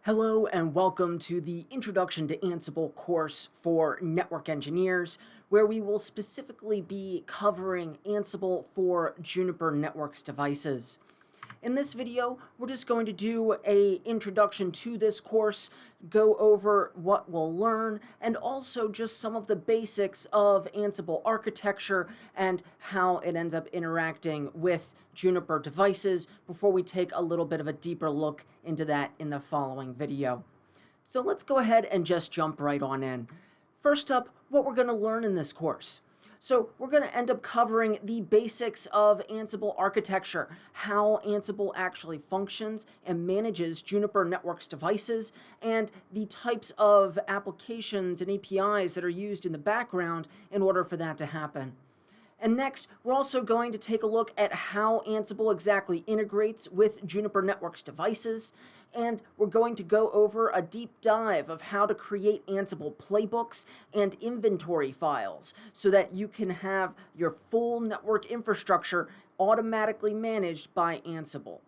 Hello and welcome to the Introduction to Ansible course for network engineers, where we will specifically be covering Ansible for Juniper Networks devices. In this video, we're just going to do an introduction to this course, go over what we'll learn, and also just some of the basics of Ansible architecture and how it ends up interacting with Juniper devices before we take a little bit of a deeper look into that in the following video. So let's go ahead and just jump right on in. First up, what we're going to learn in this course. So we're going to end up covering the basics of Ansible architecture, how Ansible actually functions and manages Juniper Networks devices, and the types of applications and APIs that are used in the background in order for that to happen. And next, we're also going to take a look at how Ansible exactly integrates with Juniper Networks devices, and we're going to go over a deep dive of how to create Ansible playbooks and inventory files so that you can have your full network infrastructure automatically managed by Ansible.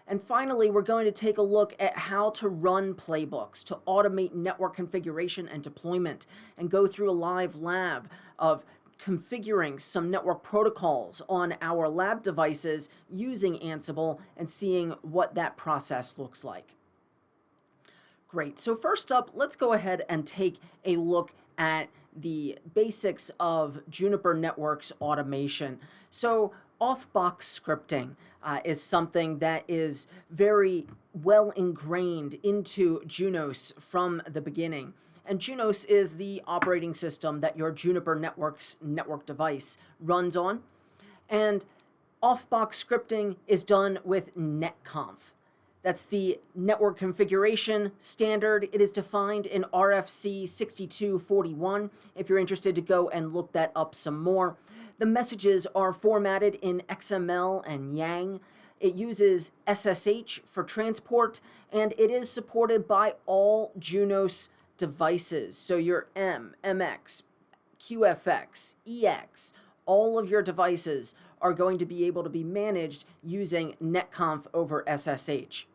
And finally, we're going to take a look at how to run playbooks to automate network configuration and deployment, and go through a live lab of configuring some network protocols on our lab devices using Ansible and seeing what that process looks like. Great. So first up, let's go ahead and take a look at the basics of Juniper Networks automation. So off-box scripting is something that is very well ingrained into Junos from the beginning. And Junos is the operating system that your Juniper Networks network device runs on. And off-box scripting is done with netconf. That's the network configuration standard. It is defined in RFC 6241 if you're interested to go and look that up some more. The messages are formatted in XML and Yang. It uses SSH for transport, and it is supported by all Junos devices. So your MX, QFX, EX, all of your devices are going to be able to be managed using netconf over SSH.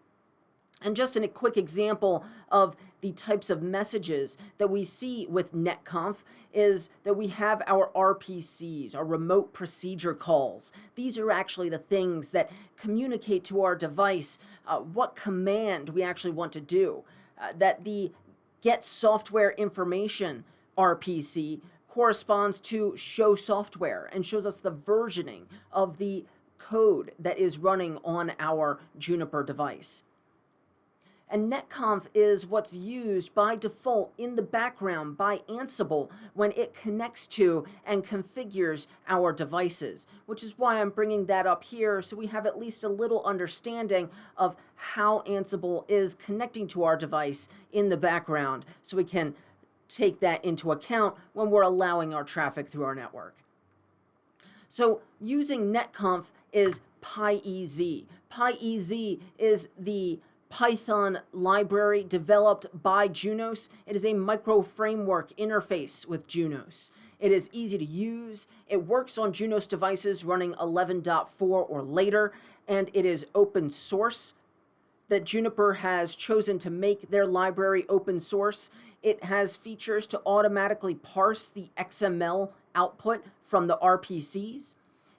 And just in a quick example of the types of messages that we see with netconf is that we have our RPCs, our remote procedure calls. These are actually the things that communicate to our device what command we actually want to do. That the get software information RPC corresponds to show software and shows us the versioning of the code that is running on our Juniper device. And netconf is what's used by default in the background by Ansible when it connects to and configures our devices, which is why I'm bringing that up here so we have at least a little understanding of how Ansible is connecting to our device in the background so we can take that into account when we're allowing our traffic through our network. So using netconf is PyEZ. PyEZ is the Python library developed by Junos. It is a micro framework interface with Junos. It is easy to use. It works on Junos devices running 11.4 or later, and it is open source. That Juniper has chosen to make their library open source. It has features to automatically parse the XML output from the RPCs.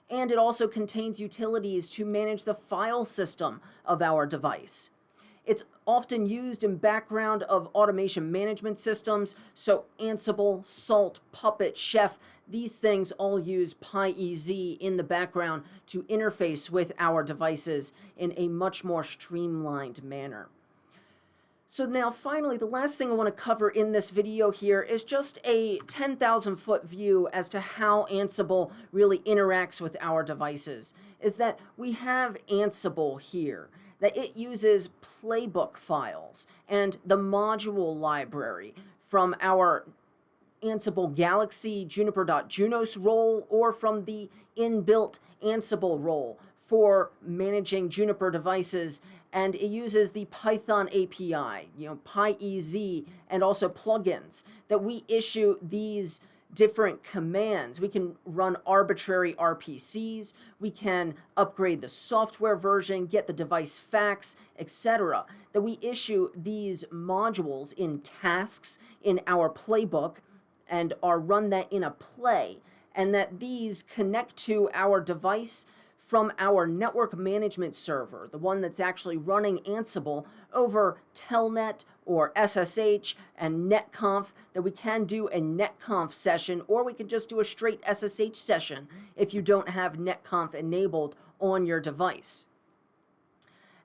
And it also contains utilities to manage the file system of our device. It's often used in background of automation management systems, so Ansible, Salt, Puppet, Chef, these things all use PyEZ in the background to interface with our devices in a much more streamlined manner. So now finally, the last thing I want to cover in this video here is just a 10,000 foot view as to how Ansible really interacts with our devices. Is that we have Ansible here, that it uses playbook files and the module library from our Ansible Galaxy Juniper.Junos role or from the inbuilt Ansible role for managing Juniper devices, and it uses the Python API, PyEZ, and also plugins that we issue these different commands. We can run arbitrary RPCs. We can upgrade the software version, get the device facts, etc. That we issue these modules in tasks in our playbook and are run that in a play, and that these connect to our device from our network management server, the one that's actually running Ansible over Telnet or SSH and netconf, that we can do a netconf session, or we can just do a straight SSH session if you don't have netconf enabled on your device.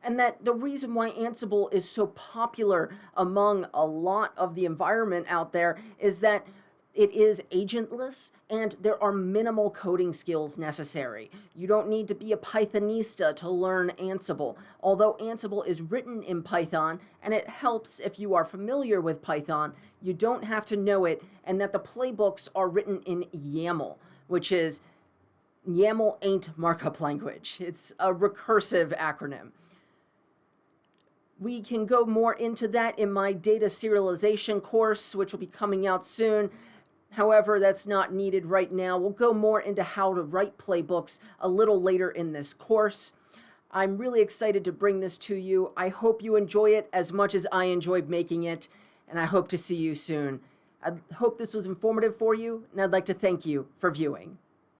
And that the reason why Ansible is so popular among a lot of the environment out there is that it is agentless and there are minimal coding skills necessary. You don't need to be a Pythonista to learn Ansible, although Ansible is written in Python and it helps if you are familiar with Python. You don't have to know it, and that the playbooks are written in YAML, which is YAML ain't markup language. It's a recursive acronym. We can go more into that in my data serialization course, which will be coming out soon. However, that's not needed right now. We'll go more into how to write playbooks a little later in this course. I'm really excited to bring this to you. I hope you enjoy it as much as I enjoyed making it, and I hope to see you soon. I hope this was informative for you, and I'd like to thank you for viewing.